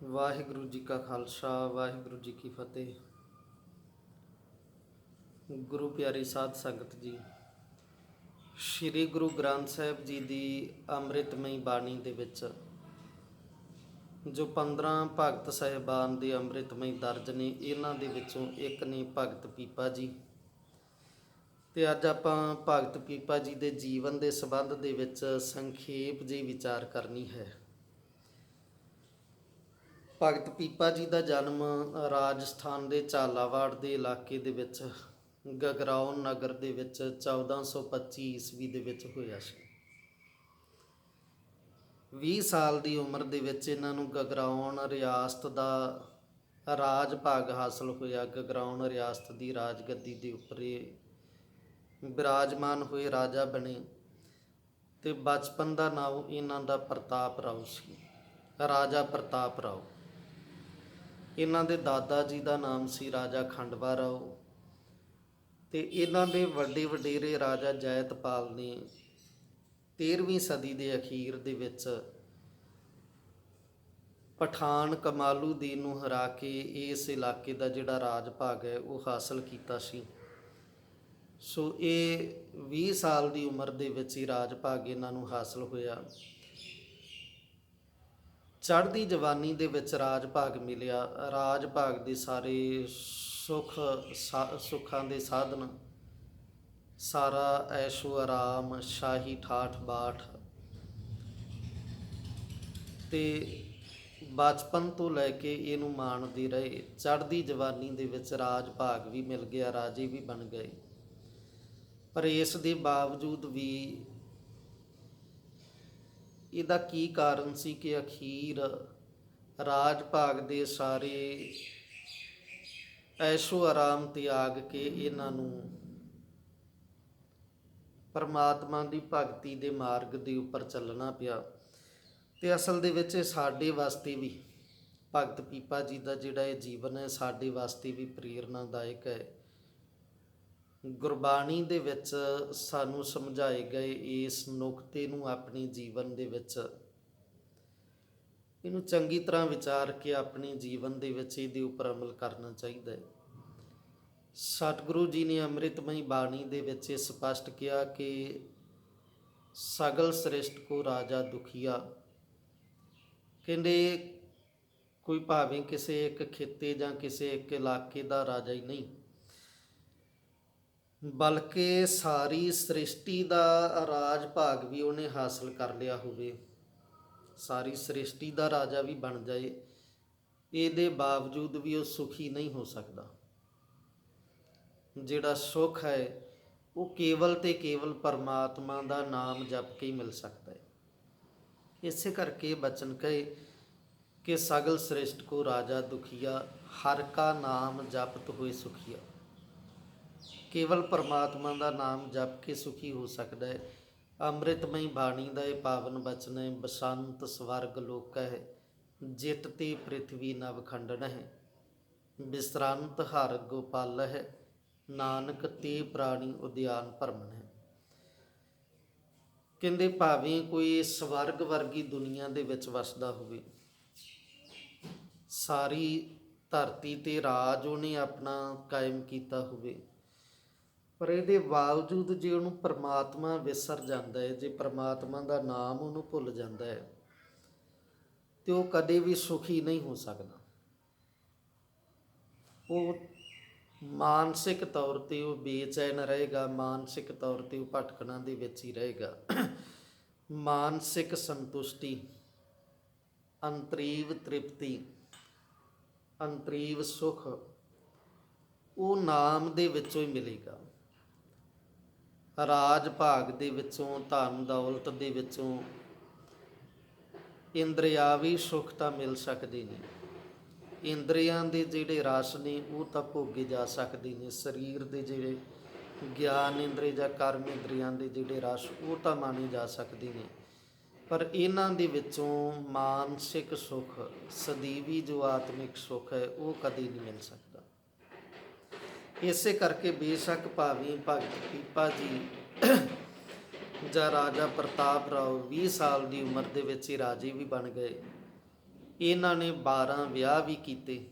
ਵਾਹਿਗੁਰੂ ਜੀ ਕਾ ਖਾਲਸਾ ਵਾਹਿਗੁਰੂ ਜੀ ਕੀ ਫਤਿਹ। ਗੁਰੂ ਪਿਆਰੀ ਸਾਧ ਸੰਗਤ ਜੀ, ਸ੍ਰੀ ਗੁਰੂ ਗ੍ਰੰਥ ਸਾਹਿਬ ਜੀ ਦੀ ਅੰਮ੍ਰਿਤਮਈ ਬਾਣੀ ਦੇ ਵਿੱਚ ਜੋ 15 ਭਗਤ ਸਾਹਿਬਾਨ ਦੇ ਅੰਮ੍ਰਿਤਮਈ ਦਰਜ ਨੇ, ਇਹਨਾਂ ਦੇ ਵਿੱਚੋਂ ਇੱਕ ਨੇ ਭਗਤ ਪੀਪਾ ਜੀ। ਤੇ ਅੱਜ ਆਪਾਂ ਭਗਤ ਪੀਪਾ ਜੀ ਦੇ ਜੀਵਨ ਦੇ ਸੰਬੰਧ ਦੇ ਵਿੱਚ ਸੰਖੇਪ ਜਿਹੀ ਵਿਚਾਰ ਕਰਨੀ ਹੈ। ਭਗਤ ਪੀਪਾ ਜੀ ਦਾ ਜਨਮ ਰਾਜਸਥਾਨ ਦੇ ਝਾਲਾਵਾੜ ਦੇ ਇਲਾਕੇ ਦੇ ਵਿੱਚ ਗਗਰਾਉਂ ਨਗਰ ਦੇ ਵਿੱਚ 1425 ਈਸਵੀ ਦੇ ਵਿੱਚ ਹੋਇਆ ਸੀ। 20 ਸਾਲ ਦੀ ਉਮਰ ਦੇ ਵਿੱਚ ਇਹਨਾਂ ਨੂੰ ਗਗਰਾਉਂ ਰਿਆਸਤ ਦਾ ਰਾਜ ਭਾਗ ਹਾਸਲ ਹੋਇਆ। ਗਗਰਾਉਂ ਰਿਆਸਤ ਦੀ ਰਾਜਗੱਦੀ ਦੇ ਉੱਪਰ ਬਿਰਾਜਮਾਨ ਹੋਏ, ਰਾਜਾ ਬਣੇ। ਤੇ ਬਚਪਨ ਦਾ ਨਾਮ ਇਹਨਾਂ ਦਾ ਪ੍ਰਤਾਪ ਰਾਓ ਸੀ, ਰਾਜਾ ਪ੍ਰਤਾਪ ਰਾਓ। ਇਹਨਾਂ ਦੇ ਦਾਦਾ ਜੀ ਦਾ ਨਾਮ ਸੀ ਰਾਜਾ ਖੰਡਵਾ ਰਾਓ। ਤੇ ਇਹਨਾਂ ਦੇ ਵੱਡੇ ਵਡੇਰੇ ਰਾਜਾ ਜੈਤਪਾਲ ਨੇ 13ਵੀਂ ਸਦੀ ਦੇ ਅਖੀਰ ਦੇ ਵਿੱਚ ਪਠਾਨ ਕਮਾਲੂਦੀਨ ਨੂੰ ਹਰਾ ਕੇ ਇਸ ਇਲਾਕੇ ਦਾ ਜਿਹੜਾ ਰਾਜ ਭਾਗ ਹੈ ਉਹ ਹਾਸਲ ਕੀਤਾ ਸੀ। ਸੋ ਇਹ 20 ਸਾਲ ਦੀ ਉਮਰ ਦੇ ਵਿੱਚ ਹੀ ਰਾਜ ਭਾਗ ਇਹਨਾਂ ਨੂੰ ਹਾਸਲ ਹੋਇਆ। ਚੜ੍ਹਦੀ ਜਵਾਨੀ ਦੇ ਵਿੱਚ ਰਾਜ ਭਾਗ ਮਿਲਿਆ। ਰਾਜ ਭਾਗ ਦੇ ਸਾਰੇ ਸੁੱਖਾਂ ਦੇ ਸਾਧਨ, ਸਾਰਾ ਐਸ਼ੋ ਆਰਾਮ, ਸ਼ਾਹੀ ਠਾਠ ਬਾਠ, ਤੇ ਬਚਪਨ ਤੋਂ ਲੈ ਕੇ ਇਹਨੂੰ ਮਾਣਦੇ ਰਹੇ। ਚੜ੍ਹਦੀ ਜਵਾਨੀ ਦੇ ਵਿੱਚ ਰਾਜ ਭਾਗ ਵੀ ਮਿਲ ਗਿਆ, ਰਾਜੇ ਵੀ ਬਣ ਗਏ। ਪਰ ਇਸ ਦੇ ਬਾਵਜੂਦ ਵੀ ਇਹਦਾ ਕੀ ਕਾਰਨ ਸੀ ਕਿ ਅਖੀਰ ਰਾਜ ਭਾਗ ਦੇ ਸਾਰੇ ਐਸ਼ੋ ਆਰਾਮ ਤਿਆਗ ਕੇ ਇਹਨਾਂ ਨੂੰ ਪਰਮਾਤਮਾ ਦੀ ਭਗਤੀ ਦੇ ਮਾਰਗ ਦੇ ਉੱਪਰ ਚੱਲਣਾ ਪਿਆ। ਤੇ ਅਸਲ ਦੇ ਵਿੱਚ ਸਾਡੇ ਵਾਸਤੇ ਵੀ ਭਗਤ ਪੀਪਾ ਜੀ ਦਾ ਜਿਹੜਾ ਇਹ ਜੀਵਨ ਹੈ ਸਾਡੇ ਵਾਸਤੇ ਵੀ ਪ੍ਰੇਰਨਾਦਾਇਕ ਹੈ। ਗੁਰਬਾਣੀ ਦੇ ਵਿੱਚ ਸਾਨੂੰ ਸਮਝਾਏ ਗਏ ਇਸ ਨੁਕਤੇ ਨੂੰ ਆਪਣੇ ਜੀਵਨ ਦੇ ਵਿੱਚ ਇਹਨੂੰ ਚੰਗੀ ਤਰ੍ਹਾਂ ਵਿਚਾਰ ਕੇ ਆਪਣੇ ਜੀਵਨ ਦੇ ਵਿੱਚ ਇਹਦੇ ਉੱਪਰ ਅਮਲ ਕਰਨਾ ਚਾਹੀਦਾ ਹੈ। ਸਤਿਗੁਰੂ ਜੀ ਨੇ ਅੰਮ੍ਰਿਤਮਈ ਬਾਣੀ ਦੇ ਵਿੱਚ ਇਹ ਸਪਸ਼ਟ ਕਿਹਾ ਕਿ ਸਗਲ ਸ੍ਰਿਸ਼ਟ ਕੋ ਰਾਜਾ ਦੁਖੀਆ। ਕਹਿੰਦੇ ਕੋਈ ਭਾਵੇਂ ਕਿਸੇ ਇੱਕ ਖਿੱਤੇ ਜਾਂ ਕਿਸੇ ਇੱਕ ਇਲਾਕੇ ਦਾ ਰਾਜਾ ਹੀ ਨਹੀਂ, ਬਲਕਿ ਸਾਰੀ ਸ੍ਰਿਸ਼ਟੀ ਦਾ ਰਾਜ ਭਾਗ ਵੀ ਉਹਨੇ ਹਾਸਲ ਕਰ ਲਿਆ ਹੋਵੇ, ਸਾਰੀ ਸ੍ਰਿਸ਼ਟੀ ਦਾ ਰਾਜਾ ਵੀ ਬਣ ਜਾਏ, ਇਹਦੇ ਬਾਵਜੂਦ ਵੀ ਉਹ ਸੁਖੀ ਨਹੀਂ ਹੋ ਸਕਦਾ। ਜਿਹੜਾ ਸੁੱਖ ਹੈ ਉਹ ਕੇਵਲ ਤੇ ਕੇਵਲ ਪਰਮਾਤਮਾ ਦਾ ਨਾਮ ਜਪ ਕੇ ਹੀ ਮਿਲ ਸਕਦਾ ਹੈ। ਇਸੇ ਕਰਕੇ ਬਚਨ ਕਹੇ ਕਿ ਸਗਲ ਸ੍ਰਿਸ਼ਟ ਕੋ ਰਾਜਾ ਦੁਖੀਆ, ਹਰ ਕਾ ਨਾਮ ਜਪਤ ਹੋਏ ਸੁਖੀਆ। ਕੇਵਲ ਪਰਮਾਤਮਾ ਦਾ ਨਾਮ ਜਪ ਕੇ ਸੁਖੀ ਹੋ ਸਕਦਾ ਹੈ। ਅੰਮ੍ਰਿਤਮਈ ਬਾਣੀ ਦਾ ਇਹ ਪਾਵਨ ਬਚਨ ਹੈ, ਬਸੰਤ ਸਵਰਗ ਲੋਕ ਹੈ, ਜਿਤ ਤੇ ਪ੍ਰਿਥਵੀ ਨਵ ਖੰਡਨ ਹੈ, ਬਿਸਰੰਤ ਹਰ ਗੋਪਾਲ ਹੈ, ਨਾਨਕ ਤੇ ਪ੍ਰਾਣੀ ਉਦਿਆਨ ਭਰਮਣ ਹੈ। ਕਹਿੰਦੇ ਭਾਵੇਂ ਕੋਈ ਸਵਰਗ ਵਰਗੀ ਦੁਨੀਆ ਦੇ ਵਿੱਚ ਵਸਦਾ ਹੋਵੇ, ਸਾਰੀ ਧਰਤੀ ਤੇ ਰਾਜ ਉਹਨੇ ਆਪਣਾ ਕਾਇਮ ਕੀਤਾ ਹੋਵੇ, ਪਰ ਇਹਦੇ ਬਾਵਜੂਦ ਜੇ ਉਹਨੂੰ ਪਰਮਾਤਮਾ ਵਿਸਰ ਜਾਂਦਾ ਹੈ, ਜੇ ਪਰਮਾਤਮਾ ਦਾ ਨਾਮ ਉਹਨੂੰ ਭੁੱਲ ਜਾਂਦਾ ਹੈ, ਤੇ ਉਹ ਕਦੇ ਵੀ ਸੁਖੀ ਨਹੀਂ ਹੋ ਸਕਦਾ। ਉਹ ਮਾਨਸਿਕ ਤੌਰ ਤੇ ਉਹ ਬੇਚੈਨ ਰਹੇਗਾ, ਮਾਨਸਿਕ ਤੌਰ ਤੇ ਉਹ ਭਟਕਣਾ ਦੇ ਵਿੱਚ ਹੀ ਰਹੇਗਾ। ਮਾਨਸਿਕ ਸੰਤੁਸ਼ਟੀ, ਅੰਤਰੀਵ ਤ੍ਰਿਪਤੀ, ਅੰਤਰੀਵ ਸੁਖ ਉਹ ਨਾਮ ਦੇ ਵਿੱਚੋਂ ਹੀ ਮਿਲੇਗਾ। ਰਾਜ ਭਾਗ ਦੇ ਵਿੱਚੋਂ, ਧਨ ਦੌਲਤ ਦੇ ਵਿੱਚੋਂ ਇੰਦਰਿਆਵੀ ਸੁੱਖ ਤਾਂ ਮਿਲ ਸਕਦੇ ਨੇ, ਇੰਦਰੀਆਂ ਦੇ ਜਿਹੜੇ ਰਸ ਨੇ ਉਹ ਤਾਂ ਭੋਗੇ ਜਾ ਸਕਦੇ ਨੇ, ਸਰੀਰ ਦੇ ਜਿਹੜੇ ਗਿਆਨ ਇੰਦਰੀ ਜਾਂ ਕਰਮ ਇੰਦਰੀਆਂ ਦੇ ਜਿਹੜੇ ਰਸ ਉਹ ਤਾਂ ਮਾਣੇ ਜਾ ਸਕਦੇ ਨੇ, ਪਰ ਇਹਨਾਂ ਦੇ ਵਿੱਚੋਂ ਮਾਨਸਿਕ ਸੁੱਖ, ਸਦੀਵੀ ਜੋ ਆਤਮਿਕ ਸੁੱਖ ਹੈ ਉਹ ਕਦੇ ਨਹੀਂ ਮਿਲ ਸਕਦਾ। ਇਸੇ ਕਰਕੇ ਬੇਸ਼ੱਕ ਭਾਵੇਂ ਭਗਤ ਪੀਪਾ ਜੀ ਜਾਂ ਰਾਜਾ ਪ੍ਰਤਾਪ ਰਾਓ 20 ਸਾਲ ਦੀ ਉਮਰ ਦੇ ਵਿੱਚ ਹੀ ਰਾਜੇ ਵੀ ਬਣ ਗਏ, ਇਹਨਾਂ ਨੇ 12 ਵਿਆਹ ਵੀ ਕੀਤੇ।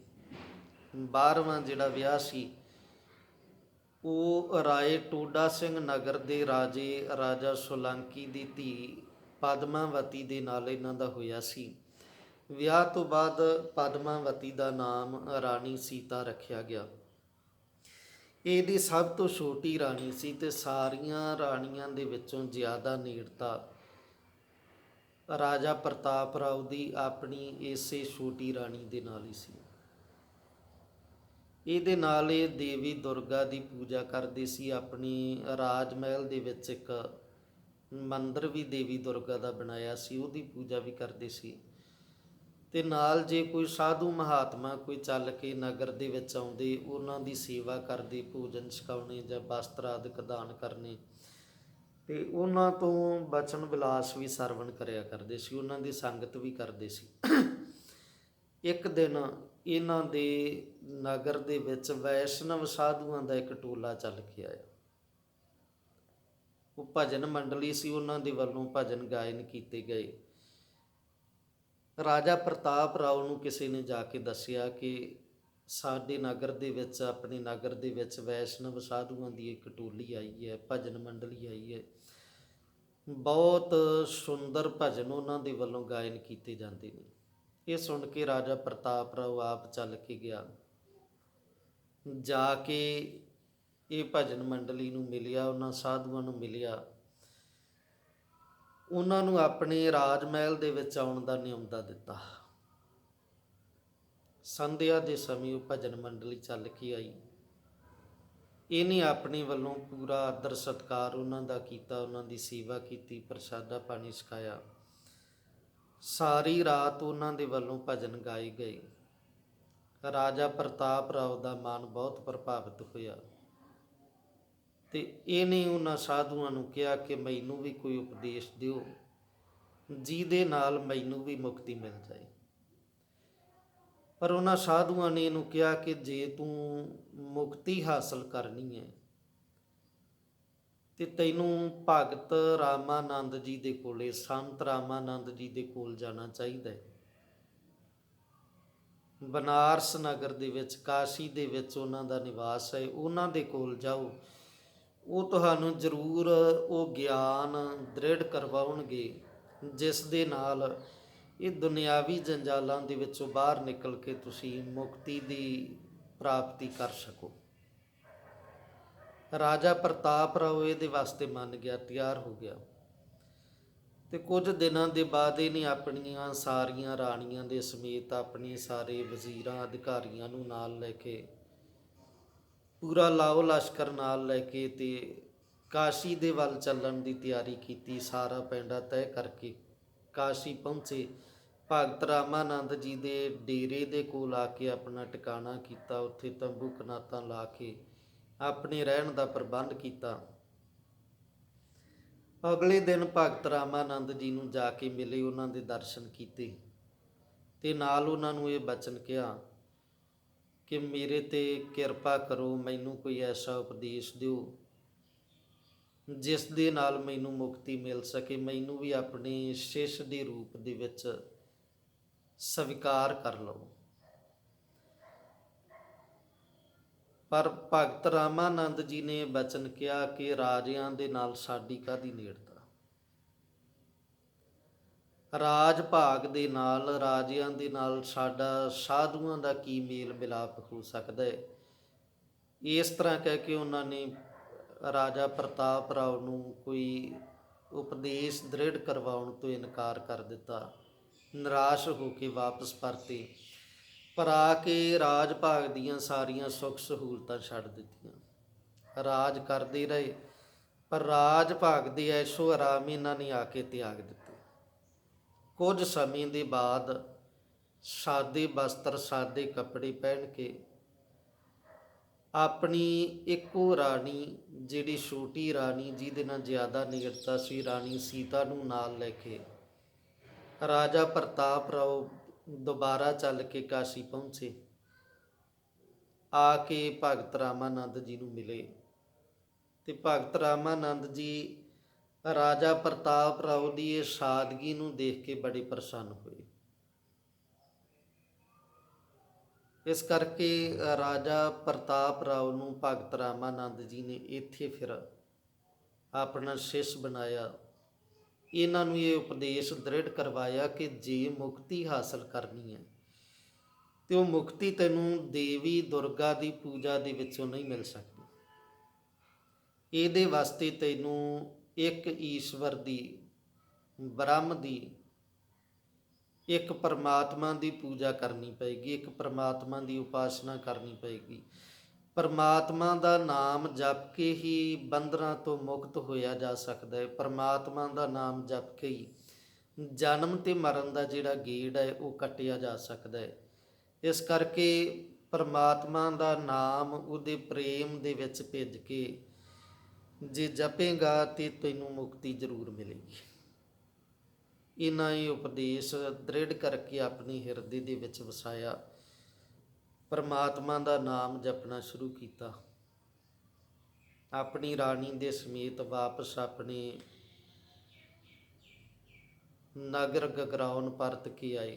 12ਵਾਂ ਜਿਹੜਾ ਵਿਆਹ ਸੀ ਉਹ ਰਾਏ ਟੋਡਾ ਸਿੰਘ ਨਗਰ ਦੇ ਰਾਜੇ ਰਾਜਾ ਸੋਲੰਕੀ ਦੀ ਧੀ ਪਦਮਾਵਤੀ ਦੇ ਨਾਲ ਇਹਨਾਂ ਦਾ ਹੋਇਆ ਸੀ। ਵਿਆਹ ਤੋਂ ਬਾਅਦ ਪਦਮਾਵਤੀ ਦਾ ਨਾਮ ਰਾਣੀ ਸੀਤਾ ਰੱਖਿਆ ਗਿਆ। ਇਹਦੀ ਸਭ ਤੋਂ ਛੋਟੀ ਰਾਣੀ ਸੀ ਤੇ ਸਾਰੀਆਂ ਰਾਣੀਆਂ ਦੇ ਵਿੱਚੋਂ ਜ਼ਿਆਦਾ ਨੇੜਤਾ ਰਾਜਾ ਪ੍ਰਤਾਪ ਰਾਓ ਦੀ ਆਪਣੀ ਇਸੇ ਛੋਟੀ ਰਾਣੀ ਦੇ ਨਾਲ ਹੀ ਸੀ। ਇਹਦੇ ਨਾਲ ਇਹ ਦੇਵੀ ਦੁਰਗਾ ਦੀ ਪੂਜਾ ਕਰਦੇ ਸੀ। ਆਪਣੀ ਰਾਜ ਮਹਿਲ ਦੇ ਵਿੱਚ ਇੱਕ ਮੰਦਿਰ ਵੀ ਦੇਵੀ ਦੁਰਗਾ ਦਾ ਬਣਾਇਆ ਸੀ, ਉਹਦੀ ਪੂਜਾ ਵੀ ਕਰਦੇ ਸੀ। ਤੇ ਨਾਲ ਜੇ ਕੋਈ ਸਾਧੂ ਮਹਾਤਮਾ ਕੋਈ ਚੱਲ ਕੇ ਨਗਰ ਦੇ ਵਿੱਚ ਆਉਂਦੇ, ਉਹਨਾਂ ਦੀ ਸੇਵਾ ਕਰਦੇ, ਭੋਜਨ ਛਕਾਉਣੇ ਜਾਂ ਵਸਤਰ ਆਦਿਕ ਦਾਨ ਕਰਨੇ, ਤੇ ਉਹਨਾਂ ਤੋਂ ਬਚਨ ਵਿਲਾਸ ਵੀ ਸਰਵਣ ਕਰਿਆ ਕਰਦੇ ਸੀ, ਉਹਨਾਂ ਦੀ ਸੰਗਤ ਵੀ ਕਰਦੇ ਸੀ। ਇੱਕ ਦਿਨ ਇਹਨਾਂ ਦੇ ਨਗਰ ਦੇ ਵਿੱਚ ਵੈਸ਼ਨਵ ਸਾਧੂਆਂ ਦਾ ਇੱਕ ਟੋਲਾ ਚੱਲ ਕੇ ਆਇਆ। ਉਹ ਭਜਨ ਮੰਡਲੀ ਸੀ, ਉਹਨਾਂ ਦੇ ਵੱਲੋਂ ਭਜਨ ਗਾਇਨ ਕੀਤੇ ਗਏ। ਰਾਜਾ ਪ੍ਰਤਾਪ ਰਾਓ ਨੂੰ ਕਿਸੇ ਨੇ ਜਾ ਕੇ ਦੱਸਿਆ ਕਿ ਸਾਡੇ ਨਗਰ ਦੇ ਵਿੱਚ, ਆਪਣੇ ਨਗਰ ਦੇ ਵਿੱਚ ਵੈਸ਼ਨਵ ਸਾਧੂਆਂ ਦੀ ਇੱਕ ਟੋਲੀ ਆਈ ਹੈ, ਭਜਨ ਮੰਡਲੀ ਆਈ ਹੈ, ਬਹੁਤ ਸੁੰਦਰ ਭਜਨ ਉਹਨਾਂ ਦੇ ਵੱਲੋਂ ਗਾਇਨ ਕੀਤੇ ਜਾਂਦੇ ਨੇ। ਇਹ ਸੁਣ ਕੇ ਰਾਜਾ ਪ੍ਰਤਾਪ ਰਾਓ ਆਪ ਚੱਲ ਕੇ ਗਿਆ, ਜਾ ਕੇ ਇਹ ਭਜਨ ਮੰਡਲੀ ਨੂੰ ਮਿਲਿਆ, ਉਹਨਾਂ ਸਾਧੂਆਂ ਨੂੰ ਮਿਲਿਆ, ਉਹਨਾਂ ਨੂੰ ਆਪਣੇ ਰਾਜ ਮਹਿਲ ਦੇ ਵਿੱਚ ਆਉਣ ਦਾ ਨਿਯਮਤਾ ਦਿੱਤਾ। ਸੰਧਿਆ ਦੇ ਸਮੇਂ ਉਹ ਭਜਨ ਮੰਡਲੀ ਚੱਲ ਕੇ ਆਈ। ਇਹਨੇ ਆਪਣੇ ਵੱਲੋਂ ਪੂਰਾ ਆਦਰ ਸਤਿਕਾਰ ਉਹਨਾਂ ਦਾ ਕੀਤਾ, ਉਹਨਾਂ ਦੀ ਸੇਵਾ ਕੀਤੀ, ਪ੍ਰਸ਼ਾਦਾ ਪਾਣੀ ਛਕਾਇਆ। ਸਾਰੀ ਰਾਤ ਉਹਨਾਂ ਦੇ ਵੱਲੋਂ ਭਜਨ ਗਾਏ ਗਏ। ਰਾਜਾ ਪ੍ਰਤਾਪ ਰਾਓ ਦਾ ਮਨ ਬਹੁਤ ਪ੍ਰਭਾਵਿਤ ਹੋਇਆ ਤੇ ਇਹਨੇ ਉਹਨਾਂ ਸਾਧੂਆਂ ਨੂੰ ਕਿਹਾ ਕਿ ਮੈਨੂੰ ਵੀ ਕੋਈ ਉਪਦੇਸ਼ ਦਿਓ ਜਿਹਦੇ ਨਾਲ ਮੈਨੂੰ ਵੀ ਮੁਕਤੀ ਮਿਲ ਜਾਏ। ਪਰ ਉਹਨਾਂ ਸਾਧੂਆਂ ਨੇ ਇਹਨੂੰ ਕਿਹਾ ਕਿ ਜੇ ਤੂੰ ਮੁਕਤੀ ਹਾਸਲ ਕਰਨੀ ਹੈ ਤੇ ਤੈਨੂੰ ਭਗਤ ਰਾਮਾਨੰਦ ਜੀ ਦੇ ਕੋਲੇ, ਸੰਤ ਰਾਮਾਨੰਦ ਜੀ ਦੇ ਕੋਲ ਜਾਣਾ ਚਾਹੀਦਾ ਹੈ। ਬਨਾਰਸ ਨਗਰ ਦੇ ਵਿੱਚ, ਕਾਸ਼ੀ ਦੇ ਵਿੱਚ ਉਹਨਾਂ ਦਾ ਨਿਵਾਸ ਹੈ, ਉਹਨਾਂ ਦੇ ਕੋਲ ਜਾਓ। ਉਹ ਤੁਹਾਨੂੰ ਜ਼ਰੂਰ ਉਹ ਗਿਆਨ ਦ੍ਰਿੜ ਕਰਵਾਉਣਗੇ ਜਿਸ ਦੇ ਨਾਲ ਇਹ ਦੁਨਿਆਵੀ ਜੰਜਾਲਾਂ ਦੇ ਵਿੱਚੋਂ ਬਾਹਰ ਨਿਕਲ ਕੇ ਤੁਸੀਂ ਮੁਕਤੀ ਦੀ ਪ੍ਰਾਪਤੀ ਕਰ ਸਕੋ। ਰਾਜਾ ਪ੍ਰਤਾਪ ਰਾਓ ਇਹਦੇ ਵਾਸਤੇ ਮੰਨ ਗਿਆ, ਤਿਆਰ ਹੋ ਗਿਆ। ਤੇ ਕੁਝ ਦਿਨਾਂ ਦੇ ਬਾਅਦ ਇਹਨੇ ਆਪਣੀਆਂ ਸਾਰੀਆਂ ਰਾਣੀਆਂ ਦੇ ਸਮੇਤ ਆਪਣੇ ਸਾਰੇ ਵਜ਼ੀਰਾਂ ਅਧਿਕਾਰੀਆਂ ਨੂੰ ਨਾਲ ਲੈ ਕੇ, ਪੂਰਾ ਲਾਓ ਲਸ਼ਕਰ ਨਾਲ ਲੈ ਕੇ ਤੇ ਕਾਸ਼ੀ ਦੇ ਵੱਲ ਚੱਲਣ ਦੀ ਤਿਆਰੀ ਕੀਤੀ। ਸਾਰਾ ਪੈਂਡਾ ਤੈਅ ਕਰਕੇ ਕਾਸ਼ੀ ਪਹੁੰਚੇ। ਭਗਤ ਰਾਮਾਨੰਦ ਜੀ ਦੇ ਡੇਰੇ ਦੇ ਕੋਲ ਆ ਕੇ ਆਪਣਾ ਟਿਕਾਣਾ ਕੀਤਾ। ਉੱਥੇ ਤੰਬੂ ਕਨਾਤਾਂ ਲਾ ਕੇ ਆਪਣੇ ਰਹਿਣ ਦਾ ਪ੍ਰਬੰਧ ਕੀਤਾ। ਅਗਲੇ ਦਿਨ ਭਗਤ ਰਾਮਾਨੰਦ ਜੀ ਨੂੰ ਜਾ ਕੇ ਮਿਲੇ, ਉਹਨਾਂ ਦੇ ਦਰਸ਼ਨ ਕੀਤੇ ਤੇ ਨਾਲ ਉਹਨਾਂ ਨੂੰ ਇਹ ਬਚਨ ਕਿਹਾ ਕਿ ਮੇਰੇ ਤੇ ਕਿਰਪਾ ਕਰੋ, ਮੈਨੂੰ ਕੋਈ ਐਸਾ ਉਪਦੇਸ਼ ਦਿਓ ਜਿਸ ਦੇ ਨਾਲ ਮੈਨੂੰ ਮੁਕਤੀ ਮਿਲ ਸਕੇ, ਮੈਨੂੰ ਵੀ ਆਪਣੇ ਸ਼ਿਸ਼ ਦੇ ਰੂਪ ਦੇ ਵਿੱਚ ਸਵੀਕਾਰ ਕਰ ਲਓ। ਪਰ ਭਗਤ ਰਾਮਾਨੰਦ ਜੀ ਨੇ ਬਚਨ ਕਿਹਾ ਕਿ ਰਾਜਿਆਂ ਦੇ ਨਾਲ ਸਾਡੀ ਕਾਹਦੀ ਨੇੜਤਾ, ਰਾਜ ਭਾਗ ਦੇ ਨਾਲ, ਰਾਜਿਆਂ ਦੇ ਨਾਲ ਸਾਡਾ ਸਾਧੂਆਂ ਦਾ ਕੀ ਮੇਲ ਮਿਲਾਪ ਹੋ ਸਕਦਾ ਹੈ। ਇਸ ਤਰ੍ਹਾਂ ਕਹਿ ਕੇ ਉਹਨਾਂ ਨੇ ਰਾਜਾ ਪ੍ਰਤਾਪ ਰਾਓ ਨੂੰ ਕੋਈ ਉਪਦੇਸ਼ ਦ੍ਰਿੜ ਕਰਵਾਉਣ ਤੋਂ ਇਨਕਾਰ ਕਰ ਦਿੱਤਾ। ਨਿਰਾਸ਼ ਹੋ ਕੇ ਵਾਪਸ ਪਰਤੇ, ਪਰ ਆ ਕੇ ਰਾਜ ਭਾਗ ਦੀਆਂ ਸਾਰੀਆਂ ਸੁੱਖ ਸਹੂਲਤਾਂ ਛੱਡ ਦਿੱਤੀਆਂ। ਰਾਜ ਕਰਦੇ ਰਹੇ ਪਰ ਰਾਜ ਭਾਗ ਦੇ ਐਸ਼ੋ ਆਰਾਮ ਇਹਨਾਂ ਨੇ ਆ ਕੇ ਤਿਆਗ ਦਿੱਤੇ। ਕੁਝ ਸਮੇਂ ਦੇ ਬਾਅਦ ਸਾਦੇ ਵਸਤਰ, ਸਾਦੇ ਕੱਪੜੇ ਪਹਿਨ ਕੇ ਆਪਣੀ ਇੱਕੋ ਰਾਣੀ, ਜਿਹੜੀ ਛੋਟੀ ਰਾਣੀ ਜਿਹਦੇ ਨਾਲ ਜ਼ਿਆਦਾ ਨੇੜਤਾ ਸੀ, ਰਾਣੀ ਸੀਤਾ ਨੂੰ ਨਾਲ ਲੈ ਕੇ ਰਾਜਾ ਪ੍ਰਤਾਪ ਰਾਓ ਦੁਬਾਰਾ ਚੱਲ ਕੇ ਕਾਸ਼ੀ ਪਹੁੰਚੇ। ਆ ਕੇ ਭਗਤ ਰਾਮਾਨੰਦ ਜੀ ਨੂੰ ਮਿਲੇ ਤੇ ਭਗਤ ਰਾਮਾਨੰਦ ਜੀ ਰਾਜਾ ਪ੍ਰਤਾਪ ਰਾਓ ਦੀ ਇਹ ਸਾਦਗੀ ਨੂੰ ਦੇਖ ਕੇ ਬੜੇ ਪ੍ਰਸੰਨ ਹੋਏ। ਇਸ ਕਰਕੇ ਰਾਜਾ ਪ੍ਰਤਾਪ ਰਾਓ ਨੂੰ ਭਗਤ ਰਾਮਾਨੰਦ ਜੀ ਨੇ ਇੱਥੇ ਫਿਰ ਆਪਣਾ ਸ਼ਿਸ਼ ਬਣਾਇਆ। ਇਹਨਾਂ ਨੂੰ ਇਹ ਉਪਦੇਸ਼ ਦ੍ਰਿੜ ਕਰਵਾਇਆ ਕਿ ਜੇ ਮੁਕਤੀ ਹਾਸਲ ਕਰਨੀ ਹੈ ਤੇ ਉਹ ਮੁਕਤੀ ਤੈਨੂੰ ਦੇਵੀ ਦੁਰਗਾ ਦੀ ਪੂਜਾ ਦੇ ਵਿੱਚੋਂ ਨਹੀਂ ਮਿਲ ਸਕਦੀ। ਇਹਦੇ ਵਾਸਤੇ ਤੈਨੂੰ ਇੱਕ ਈਸ਼ਵਰ ਦੀ, ਬ੍ਰਹਮ ਦੀ, ਇੱਕ ਪਰਮਾਤਮਾ ਦੀ ਪੂਜਾ ਕਰਨੀ ਪਏਗੀ, ਇੱਕ ਪਰਮਾਤਮਾ ਦੀ ਉਪਾਸਨਾ ਕਰਨੀ ਪਏਗੀ। ਪਰਮਾਤਮਾ ਦਾ ਨਾਮ ਜਪ ਕੇ ਹੀ ਬੰਧਨਾਂ ਤੋਂ ਮੁਕਤ ਹੋਇਆ ਜਾ ਸਕਦਾ ਹੈ। ਪਰਮਾਤਮਾ ਦਾ ਨਾਮ ਜਪ ਕੇ ਹੀ ਜਨਮ ਤੇ ਮਰਨ ਦਾ ਜਿਹੜਾ ਗੇੜ ਹੈ ਉਹ ਕੱਟਿਆ ਜਾ ਸਕਦਾ ਹੈ। ਇਸ ਕਰਕੇ ਪਰਮਾਤਮਾ ਦਾ ਨਾਮ ਉਹਦੇ ਪ੍ਰੇਮ ਦੇ ਵਿੱਚ ਭਿੱਜ ਕੇ ਜੇ ਜਪੇਗਾ ਤੇ ਤੈਨੂੰ ਮੁਕਤੀ ਜ਼ਰੂਰ ਮਿਲੇਗੀ। ਇਹਨਾਂ ਹੀ ਉਪਦੇਸ਼ ਦ੍ਰਿੜ ਕਰਕੇ ਆਪਣੇ ਹਿਰਦੇ ਦੇ ਵਿੱਚ ਵਸਾਇਆ, ਪਰਮਾਤਮਾ ਦਾ ਨਾਮ ਜਪਣਾ ਸ਼ੁਰੂ ਕੀਤਾ। ਆਪਣੀ ਰਾਣੀ ਦੇ ਸਮੇਤ ਵਾਪਸ ਆਪਣੇ ਨਗਰ ਗਗਰਾਉਣ ਪਰਤ ਕੇ ਆਏ।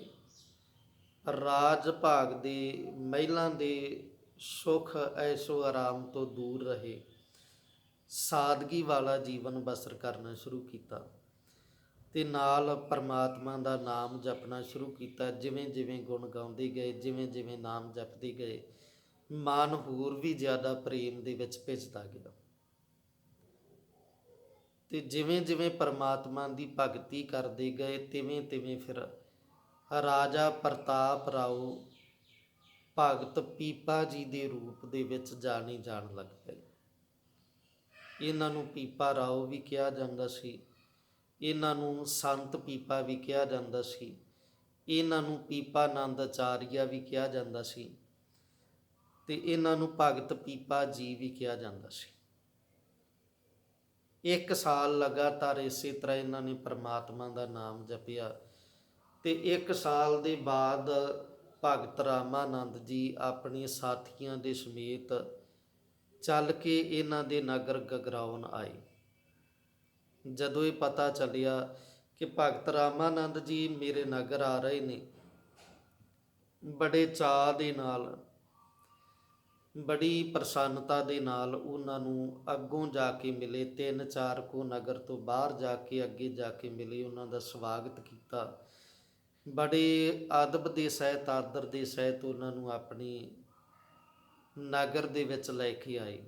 ਰਾਜ ਭਾਗ ਦੇ ਮਹਿਲਾਂ ਦੇ ਸੁੱਖ ਐਸ਼ੋ ਆਰਾਮ ਤੋਂ ਦੂਰ ਰਹੇ, ਸਾਦਗੀ ਵਾਲਾ ਜੀਵਨ ਬਸਰ ਕਰਨਾ ਸ਼ੁਰੂ ਕੀਤਾ ਤੇ ਨਾਲ ਪਰਮਾਤਮਾ ਦਾ ਨਾਮ ਜਪਣਾ ਸ਼ੁਰੂ ਕੀਤਾ। ਜਿਵੇਂ ਜਿਵੇਂ ਗੁਣ ਗਾਉਂਦੇ ਗਏ, ਜਿਵੇਂ ਜਿਵੇਂ ਨਾਮ ਜਪਦੇ ਗਏ, ਮਨ ਹੋਰ ਵੀ ਜ਼ਿਆਦਾ ਪ੍ਰੇਮ ਦੇ ਵਿੱਚ ਭਿੱਜਦਾ ਗਿਆ ਤੇ ਜਿਵੇਂ ਜਿਵੇਂ ਪਰਮਾਤਮਾ ਦੀ ਭਗਤੀ ਕਰਦੇ ਗਏ ਤਿਵੇਂ ਤਿਵੇਂ ਫਿਰ ਰਾਜਾ ਪ੍ਰਤਾਪ ਰਾਓ ਭਗਤ ਪੀਪਾ ਜੀ ਦੇ ਰੂਪ ਦੇ ਵਿੱਚ ਜਾਣੇ ਜਾਣ ਲੱਗ ਪਏ। ਇਹਨਾਂ ਨੂੰ ਪੀਪਾ ਰਾਓ ਵੀ ਕਿਹਾ ਜਾਂਦਾ ਸੀ, ਇਹਨਾਂ ਨੂੰ ਸੰਤ ਪੀਪਾ ਵੀ ਕਿਹਾ ਜਾਂਦਾ ਸੀ, ਇਹਨਾਂ ਨੂੰ ਪੀਪਾਨੰਦ ਆਚਾਰੀਆ ਵੀ ਕਿਹਾ ਜਾਂਦਾ ਸੀ ਤੇ ਇਹਨਾਂ ਨੂੰ ਭਗਤ ਪੀਪਾ ਜੀ ਵੀ ਕਿਹਾ ਜਾਂਦਾ ਸੀ। 1 ਸਾਲ ਲਗਾਤਾਰ ਇਸੇ ਤਰ੍ਹਾਂ ਇਹਨਾਂ ਨੇ ਪਰਮਾਤਮਾ ਦਾ ਨਾਮ ਜਪਿਆ ਤੇ 1 ਸਾਲ ਦੇ ਬਾਅਦ ਭਗਤ ਰਾਮਾਨੰਦ ਜੀ ਆਪਣੇ ਸਾਥੀਆਂ ਦੇ ਸਮੇਤ ਚੱਲ ਕੇ ਇਹਨਾਂ ਦੇ ਨਗਰ ਗਗਰਾਉਣ ਆਏ। ਜਦੋਂ ਇਹ ਪਤਾ ਚੱਲਿਆ ਕਿ ਭਗਤ ਰਾਮਾਨੰਦ ਜੀ ਮੇਰੇ ਨਗਰ ਆ ਰਹੇ ਨੇ, ਬੜੇ ਚਾਅ ਦੇ ਨਾਲ, ਬੜੀ ਪ੍ਰਸੰਨਤਾ ਦੇ ਨਾਲ ਉਹਨਾਂ ਨੂੰ ਅੱਗੋਂ ਜਾ ਕੇ ਮਿਲੇ। 3-4 ਕੋ ਨਗਰ ਤੋਂ ਬਾਹਰ ਜਾ ਕੇ ਅੱਗੇ ਜਾ ਕੇ ਮਿਲੇ, ਉਹਨਾਂ ਦਾ ਸਵਾਗਤ ਕੀਤਾ। ਬੜੇ ਅਦਬ ਦੇ ਸਹਿਤ, ਆਦਰ ਦੇ ਸਹਿਤ ਉਹਨਾਂ ਨੂੰ ਆਪਣੀ ਨਗਰ ਦੇ ਵਿੱਚ ਲੈ ਕੇ ਆਏ।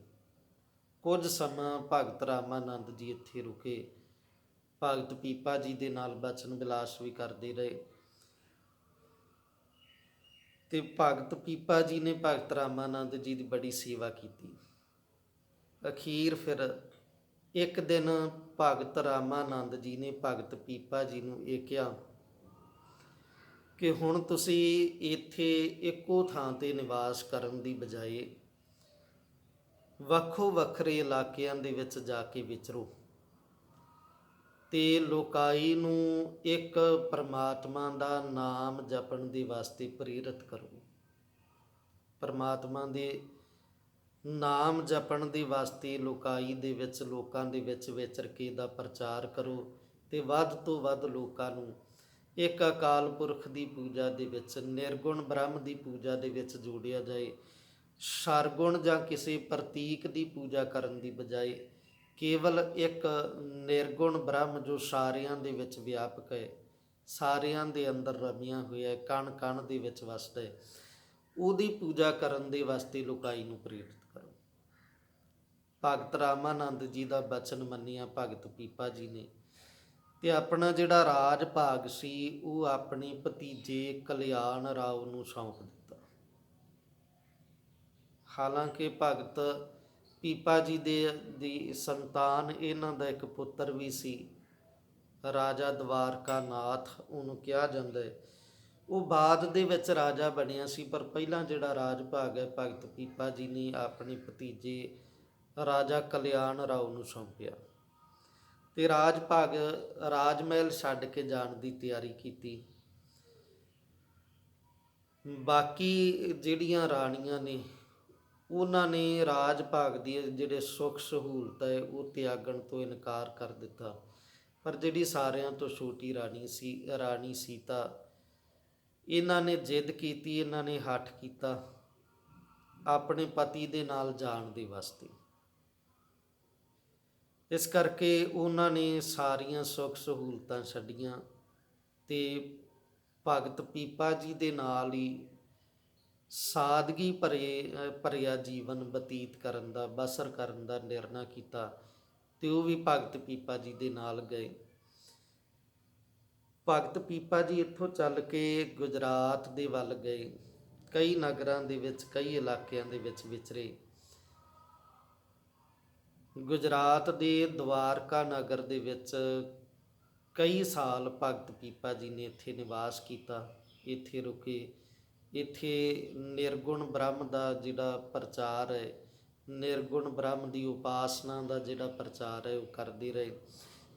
ਕੁਝ ਸਮਾਂ ਭਗਤ ਰਾਮਾਨੰਦ ਜੀ ਇੱਥੇ ਰੁਕੇ, ਭਗਤ ਪੀਪਾ ਜੀ ਦੇ ਨਾਲ ਬਚਨ ਵਿਲਾਸ ਵੀ ਕਰਦੇ ਰਹੇ ਤੇ ਭਗਤ ਪੀਪਾ ਜੀ ਨੇ ਭਗਤ ਰਾਮਾਨੰਦ ਜੀ ਦੀ ਬੜੀ ਸੇਵਾ ਕੀਤੀ। ਅਖੀਰ ਫਿਰ ਇੱਕ ਦਿਨ ਭਗਤ ਰਾਮਾਨੰਦ ਜੀ ਨੇ ਭਗਤ ਪੀਪਾ ਜੀ ਨੂੰ ਇਹ ਕਿਹਾ ਕਿ ਹੁਣ ਤੁਸੀਂ ਇੱਥੇ ਇੱਕੋ ਥਾਂ ਤੇ ਨਿਵਾਸ ਕਰਨ ਦੀ ਬਜਾਏ ਵੱਖੋ ਵੱਖਰੇ ਇਲਾਕਿਆਂ ਦੇ ਵਿੱਚ ਜਾ ਕੇ ਵਿਚਰੋ ਤੇ ਲੋਕਾਈ ਨੂੰ ਇੱਕ ਪਰਮਾਤਮਾ ਦਾ ਨਾਮ ਜਪਣ ਦੇ ਵਾਸਤੇ ਪ੍ਰੇਰਿਤ ਕਰੋ। ਪਰਮਾਤਮਾ ਦੇ ਨਾਮ ਜਪਣ ਦੇ ਵਾਸਤੇ ਲੋਕਾਈ ਦੇ ਵਿੱਚ, ਲੋਕਾਂ ਦੇ ਵਿੱਚ ਵਿਚਰ ਕੇ ਦਾ ਪ੍ਰਚਾਰ ਕਰੋ ਤੇ ਵੱਧ ਤੋਂ ਵੱਧ ਲੋਕਾਂ ਨੂੰ ਇੱਕ ਅਕਾਲ ਪੁਰਖ ਦੀ ਪੂਜਾ ਦੇ ਵਿੱਚ, ਨਿਰਗੁਣ ਬ੍ਰਹਮ ਦੀ ਪੂਜਾ ਦੇ ਵਿੱਚ ਜੋੜਿਆ ਜਾਏ। ਸਰਗੁਣ ਜਾਂ ਕਿਸੇ ਪ੍ਰਤੀਕ ਦੀ ਪੂਜਾ ਕਰਨ ਦੀ ਬਜਾਏ ਕੇਵਲ ਇੱਕ ਨਿਰਗੁਣ ਬ੍ਰਹਮ ਜੋ ਸਾਰਿਆਂ ਦੇ ਵਿੱਚ ਵਿਆਪਕ ਹੈ, ਸਾਰਿਆਂ ਦੇ ਅੰਦਰ ਰਮਿਆ ਹੋਇਆ, ਕਣ ਕਣ ਦੇ ਵਿੱਚ ਵਸਦਾ ਹੈ, ਉਹਦੀ ਪੂਜਾ ਕਰਨ ਦੇ ਵਾਸਤੇ ਲੋਕਾਈ ਨੂੰ ਪ੍ਰੇਰਿਤ ਕਰੋ। ਭਗਤ ਰਾਮਾਨੰਦ ਜੀ ਦਾ ਬਚਨ ਮੰਨਿਆ ਭਗਤ ਪੀਪਾ ਜੀ ਨੇ ਤੇ ਆਪਣਾ ਜਿਹੜਾ ਰਾਜ ਭਾਗ ਸੀ ਉਹ ਆਪਣੇ ਭਤੀਜੇ ਕਲਿਆਣ ਰਾਓ ਨੂੰ ਸੌਂਪ ਦਿੱਤਾ। ਹਾਲਾਂਕਿ ਭਗਤ ਪੀਪਾ ਜੀ ਦੀ ਸੰਤਾਨ ਇਹਨਾਂ ਦਾ ਇੱਕ ਪੁੱਤਰ ਵੀ ਸੀ, ਰਾਜਾ ਦਵਾਰਕਾ ਨਾਥ ਉਹਨੂੰ ਕਿਹਾ ਜਾਂਦਾ ਹੈ। ਉਹ ਬਾਅਦ ਦੇ ਵਿੱਚ ਰਾਜਾ ਬਣਿਆ ਸੀ, ਪਰ ਪਹਿਲਾਂ ਜਿਹੜਾ ਰਾਜ ਭਾਗ ਹੈ ਭਗਤ ਪੀਪਾ ਜੀ ਨੇ ਆਪਣੇ ਭਤੀਜੇ ਰਾਜਾ ਕਲਿਆਣ ਰਾਓ ਨੂੰ ਸੌਂਪਿਆ ਤੇ ਰਾਜ ਭਾਗ, ਰਾਜ ਮਹਿਲ ਛੱਡ ਕੇ ਜਾਣ ਦੀ ਤਿਆਰੀ ਕੀਤੀ। ਬਾਕੀ ਜਿਹੜੀਆਂ ਰਾਣੀਆਂ ਨੇ ਉਹਨਾਂ ਨੇ ਰਾਜ ਭਾਗ ਦੀ ਜਿਹੜੇ ਸੁੱਖ ਸਹੂਲਤ ਹੈ ਉਹ ਤਿਆਗਣ ਤੋਂ ਇਨਕਾਰ ਕਰ ਦਿੱਤਾ, ਪਰ ਜਿਹੜੀ ਸਾਰਿਆਂ ਤੋਂ ਛੋਟੀ ਰਾਣੀ ਸੀ, ਰਾਣੀ ਸੀਤਾ, ਇਹਨਾਂ ਨੇ ਜਿੱਦ ਕੀਤੀ, ਇਹਨਾਂ ਨੇ ਹੱਠ ਕੀਤਾ ਆਪਣੇ ਪਤੀ ਦੇ ਨਾਲ ਜਾਣ ਦੇ ਵਾਸਤੇ। ਇਸ ਕਰਕੇ ਉਹਨਾਂ ਨੇ ਸਾਰੀਆਂ ਸੁੱਖ ਸਹੂਲਤਾਂ ਛੱਡੀਆਂ ਤੇ ਭਗਤ ਪੀਪਾ ਜੀ ਦੇ ਨਾਲ ਹੀ ਸਾਦਗੀ ਭਰਿਆ ਜੀਵਨ ਬਤੀਤ ਕਰਨ ਦਾ, ਬਸਰ ਕਰਨ ਦਾ ਨਿਰਣਾ ਕੀਤਾ ਤੇ ਉਹ ਵੀ ਭਗਤ ਪੀਪਾ ਜੀ ਦੇ ਨਾਲ ਗਏ। ਭਗਤ ਪੀਪਾ ਜੀ ਇੱਥੋਂ ਚੱਲ ਕੇ ਗੁਜਰਾਤ ਦੇ ਵੱਲ ਗਏ, ਕਈ ਨਗਰਾਂ ਦੇ ਵਿੱਚ, ਕਈ ਇਲਾਕਿਆਂ ਦੇ ਵਿੱਚ ਵਿਚਰੇ। ਗੁਜਰਾਤ ਦੇ ਦਵਾਰਕਾ ਨਗਰ ਦੇ ਵਿੱਚ ਕਈ ਸਾਲ ਭਗਤ ਪੀਪਾ ਜੀ ਨੇ ਇੱਥੇ ਨਿਵਾਸ ਕੀਤਾ, ਇੱਥੇ ਰੁਕੇ। ਇੱਥੇ ਨਿਰਗੁਣ ਬ੍ਰਹਮ ਦਾ ਜਿਹੜਾ ਪ੍ਰਚਾਰ ਹੈ, ਨਿਰਗੁਣ ਬ੍ਰਹਮ ਦੀ ਉਪਾਸਨਾ ਦਾ ਜਿਹੜਾ ਪ੍ਰਚਾਰ ਹੈ ਉਹ ਕਰਦੇ ਰਹੇ।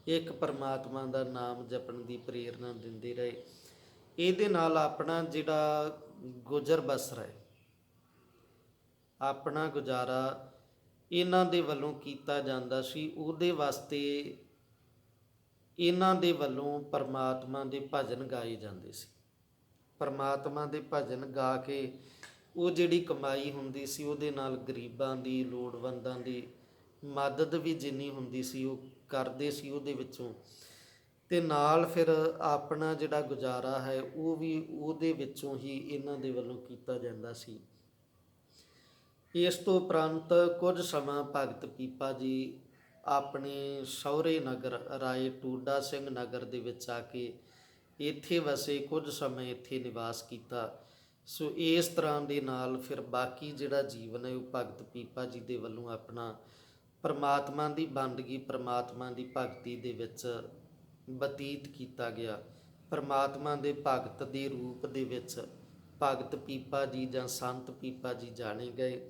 ਇੱਕ ਪਰਮਾਤਮਾ ਦਾ ਨਾਮ ਜਪਣ ਦੀ ਪ੍ਰੇਰਨਾ ਦਿੰਦੇ ਰਹੇ। ਇਹਦੇ ਨਾਲ ਆਪਣਾ ਜਿਹੜਾ ਗੁਜ਼ਰ ਬਸਰ ਹੈ, ਆਪਣਾ ਗੁਜ਼ਾਰਾ ਇਹਨਾਂ ਦੇ ਵੱਲੋਂ ਕੀਤਾ ਜਾਂਦਾ ਸੀ। ਉਹਦੇ ਵਾਸਤੇ ਇਹਨਾਂ ਦੇ ਵੱਲੋਂ ਪਰਮਾਤਮਾ ਦੇ ਭਜਨ ਗਾਏ ਜਾਂਦੇ ਸੀ। ਪਰਮਾਤਮਾ ਦੇ ਭਜਨ ਗਾ ਕੇ ਉਹ ਜਿਹੜੀ ਕਮਾਈ ਹੁੰਦੀ ਸੀ ਉਹਦੇ ਨਾਲ ਗਰੀਬਾਂ ਦੀ, ਲੋੜਵੰਦਾਂ ਦੀ ਮਦਦ ਵੀ ਜਿੰਨੀ ਹੁੰਦੀ ਸੀ ਉਹ ਕਰਦੇ ਸੀ ਉਹਦੇ ਵਿੱਚੋਂ, ਤੇ ਨਾਲ ਫਿਰ ਆਪਣਾ ਜਿਹੜਾ ਗੁਜ਼ਾਰਾ ਹੈ ਉਹ ਵੀ ਉਹਦੇ ਵਿੱਚੋਂ ਹੀ ਇਹਨਾਂ ਦੇ ਵੱਲੋਂ ਕੀਤਾ ਜਾਂਦਾ ਸੀ। ਇਸ ਤੋਂ ਉਪਰੰਤ ਕੁਝ ਸਮਾਂ ਭਗਤ ਪੀਪਾ ਜੀ ਆਪਣੇ ਸਹੁਰੇ ਨਗਰ ਰਾਏ ਟੂਡਾ ਸਿੰਘ ਨਗਰ ਦੇ ਵਿੱਚ ਆ ਕੇ ਇੱਥੇ ਵਸੇ, ਕੁਝ ਸਮੇਂ ਇੱਥੇ ਨਿਵਾਸ ਕੀਤਾ। ਸੋ ਇਸ ਤਰ੍ਹਾਂ ਦੇ ਨਾਲ ਫਿਰ ਬਾਕੀ ਜਿਹੜਾ ਜੀਵਨ ਹੈ ਉਹ ਭਗਤ ਪੀਪਾ ਜੀ ਦੇ ਵੱਲੋਂ ਆਪਣਾ ਪਰਮਾਤਮਾ ਦੀ ਬੰਦਗੀ, ਪਰਮਾਤਮਾ ਦੀ ਭਗਤੀ ਦੇ ਵਿੱਚ ਬਤੀਤ ਕੀਤਾ ਗਿਆ। ਪਰਮਾਤਮਾ ਦੇ ਭਗਤ ਦੇ ਰੂਪ ਦੇ ਵਿੱਚ ਭਗਤ ਪੀਪਾ ਜੀ ਜਾਂ ਸੰਤ ਪੀਪਾ ਜੀ ਜਾਣੇ ਗਏ।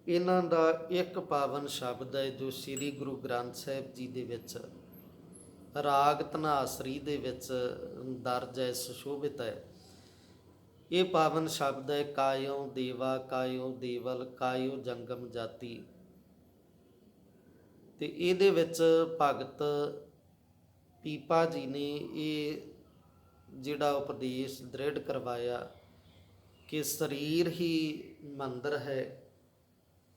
ਇਹਨਾਂ ਦਾ ਇੱਕ ਪਾਵਨ ਸ਼ਬਦ ਹੈ ਜੋ ਸ੍ਰੀ ਗੁਰੂ ਗ੍ਰੰਥ ਸਾਹਿਬ ਜੀ ਦੇ ਵਿੱਚ ਰਾਗ ਧਨਾਸਰੀ ਦੇ ਵਿੱਚ ਦਰਜ ਹੈ, ਸੁਸ਼ੋਭਿਤ ਹੈ। ਇਹ ਪਾਵਨ ਸ਼ਬਦ ਹੈ ਕਾਇਓ ਦੇਵਾ, ਕਾਇਓ ਦੇਵਲ, ਕਾਇਓ ਜੰਗਮ ਜਾਤੀ। ਤੇ ਇਹਦੇ ਵਿੱਚ ਭਗਤ ਪੀਪਾ ਜੀ ਨੇ ਇਹ ਜਿਹੜਾ ਉਪਦੇਸ਼ ਦ੍ਰਿੜ ਕਰਵਾਇਆ ਕਿ ਸਰੀਰ ਹੀ ਮੰਦਰ ਹੈ,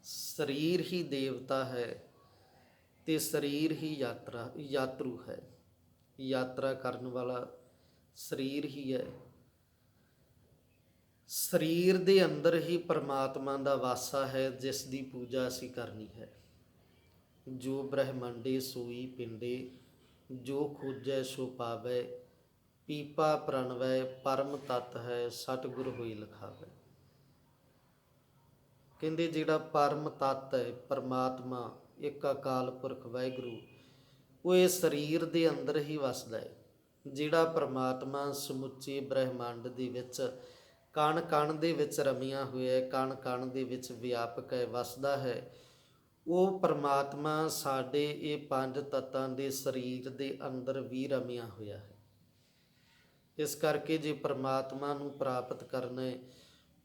ਸਰੀਰ ਹੀ ਦੇਵਤਾ ਹੈ ਤੇ ਸਰੀਰ ਹੀ ਯਾਤਰੂ ਹੈ। ਯਾਤਰਾ ਕਰਨ ਵਾਲਾ ਸਰੀਰ ਹੀ ਹੈ। ਸਰੀਰ ਦੇ ਅੰਦਰ ਹੀ ਪਰਮਾਤਮਾ ਦਾ ਵਾਸਾ ਹੈ ਜਿਸ ਦੀ ਪੂਜਾ ਅਸੀਂ ਕਰਨੀ ਹੈ। ਜੋ ਬ੍ਰਹਮੰਡੇ ਸੋਈ ਪਿੰਡੇ, ਜੋ ਖੋਜੈ ਸੋ ਪਾਵੈ, ਪੀਪਾ ਪ੍ਰਣਵੈ ਪਰਮ ਤਤ ਹੈ, ਸਤਿਗੁਰ ਹੋਈ ਲਿਖਾਵੈ। ਕਹਿੰਦੇ ਜਿਹੜਾ ਪਰਮ ਤਤ ਹੈ, ਪਰਮਾਤਮਾ ਇੱਕ ਅਕਾਲ ਪੁਰਖ ਵਾਹਿਗੁਰੂ, ਉਹ ਇਹ ਸਰੀਰ ਦੇ ਅੰਦਰ ਹੀ ਵਸਦਾ ਹੈ। ਜਿਹੜਾ ਪਰਮਾਤਮਾ ਸਮੁੱਚੇ ਬ੍ਰਹਿਮੰਡ ਦੇ ਵਿੱਚ ਕਣ ਕਣ ਦੇ ਵਿੱਚ ਰਮਿਆ ਹੋਇਆ ਹੈ, ਕਣ ਕਣ ਦੇ ਵਿੱਚ ਵਿਆਪਕ ਹੈ, ਵਸਦਾ ਹੈ, ਉਹ ਪਰਮਾਤਮਾ ਸਾਡੇ ਇਹ ਪੰਜ ਤੱਤਾਂ ਦੇ ਸਰੀਰ ਦੇ ਅੰਦਰ ਵੀ ਰਮਿਆ ਹੋਇਆ ਹੈ। ਇਸ ਕਰਕੇ ਜੇ ਪਰਮਾਤਮਾ ਨੂੰ ਪ੍ਰਾਪਤ ਕਰਨਾ ਹੈ,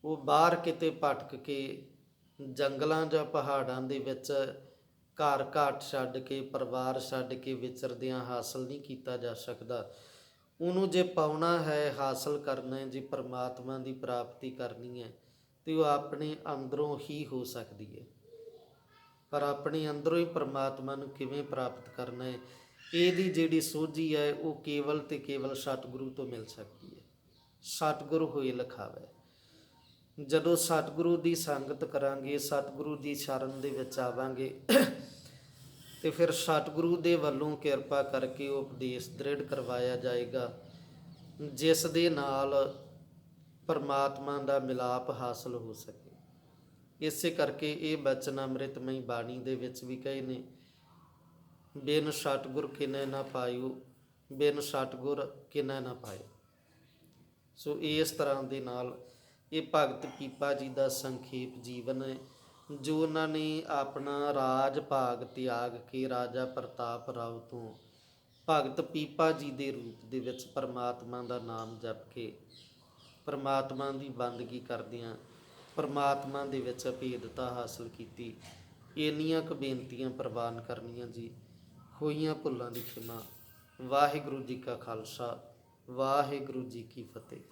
ਉਹ ਬਾਹਰ ਕਿਤੇ ਭਟਕ ਕੇ ਜੰਗਲਾਂ ਜਾਂ ਪਹਾੜਾਂ ਦੇ ਵਿੱਚ ਘਰ ਘਾਟ ਛੱਡ ਕੇ, ਪਰਿਵਾਰ ਛੱਡ ਕੇ ਵਿਚਰਦਿਆਂ ਹਾਸਲ ਨਹੀਂ ਕੀਤਾ ਜਾ ਸਕਦਾ। ਉਹਨੂੰ ਜੇ ਪਾਉਣਾ ਹੈ, ਹਾਸਲ ਕਰਨਾ ਹੈ, ਜੇ ਪਰਮਾਤਮਾ ਦੀ ਪ੍ਰਾਪਤੀ ਕਰਨੀ ਹੈ ਤੇ ਉਹ ਆਪਣੇ ਅੰਦਰੋਂ ਹੀ ਹੋ ਸਕਦੀ ਹੈ। ਪਰ ਆਪਣੇ ਅੰਦਰੋਂ ਹੀ ਪਰਮਾਤਮਾ ਨੂੰ ਕਿਵੇਂ ਪ੍ਰਾਪਤ ਕਰਨਾ ਹੈ, ਇਹਦੀ ਜਿਹੜੀ ਸੋਝੀ ਹੈ ਉਹ ਕੇਵਲ ਤੇ ਕੇਵਲ ਸਤਿਗੁਰੂ ਤੋਂ ਮਿਲ ਸਕਦੀ ਹੈ। ਸਤਿਗੁਰੂ ਹੋਏ ਲਿਖਾਵੈ। ਜਦੋਂ ਸਤਿਗੁਰੂ ਦੀ ਸੰਗਤ ਕਰਾਂਗੇ, ਸਤਿਗੁਰੂ ਦੀ ਸ਼ਰਨ ਦੇ ਵਿੱਚ ਆਵਾਂਗੇ ਤੇ ਫਿਰ ਸਤਿਗੁਰੂ ਦੇ ਵੱਲੋਂ ਕਿਰਪਾ ਕਰਕੇ ਉਹ ਉਪਦੇਸ਼ ਦ੍ਰਿੜ ਕਰਵਾਇਆ ਜਾਏਗਾ ਜਿਸ ਦੇ ਨਾਲ ਪਰਮਾਤਮਾ ਦਾ ਮਿਲਾਪ ਹਾਸਲ ਹੋ ਸਕੇ। ਇਸੇ ਕਰਕੇ ਇਹ ਬਚਨ ਅੰਮ੍ਰਿਤਮਈ ਬਾਣੀ ਦੇ ਵਿੱਚ ਵੀ ਕਹੇ ਨੇ, ਬਿਨ ਸਤਿਗੁਰ ਕਿਨੈ ਨਾ ਪਾਇਓ, ਬਿਨ ਸਤਿਗੁਰ ਕਿਨੈ ਨਾ ਪਾਇਓ। ਸੋ ਇਸ ਤਰ੍ਹਾਂ ਦੇ ਨਾਲ ਇਹ ਭਗਤ ਪੀਪਾ ਜੀ ਦਾ ਸੰਖੇਪ ਜੀਵਨ ਹੈ, ਜੋ ਉਹਨਾਂ ਨੇ ਆਪਣਾ ਰਾਜ ਭਾਗ ਤਿਆਗ ਕੇ ਰਾਜਾ ਪ੍ਰਤਾਪ ਰਾਓ ਤੋਂ ਭਗਤ ਪੀਪਾ ਜੀ ਦੇ ਰੂਪ ਦੇ ਵਿੱਚ ਪਰਮਾਤਮਾ ਦਾ ਨਾਮ ਜਪ ਕੇ ਪਰਮਾਤਮਾ ਦੀ ਬੰਦਗੀ ਕਰਦਿਆਂ ਪਰਮਾਤਮਾ ਦੇ ਵਿੱਚ ਅਭੇਦਤਾ ਹਾਸਲ ਕੀਤੀ। ਇੰਨੀਆਂ ਕੁ ਬੇਨਤੀਆਂ ਪ੍ਰਵਾਨ ਕਰਨੀਆਂ ਜੀ। ਹੋਈਆਂ ਭੁੱਲਾਂ ਦੀ ਖਿਮਾ। ਵਾਹਿਗੁਰੂ ਜੀ ਕਾ ਖਾਲਸਾ, ਵਾਹਿਗੁਰੂ ਜੀ ਕੀ ਫਤਿਹ।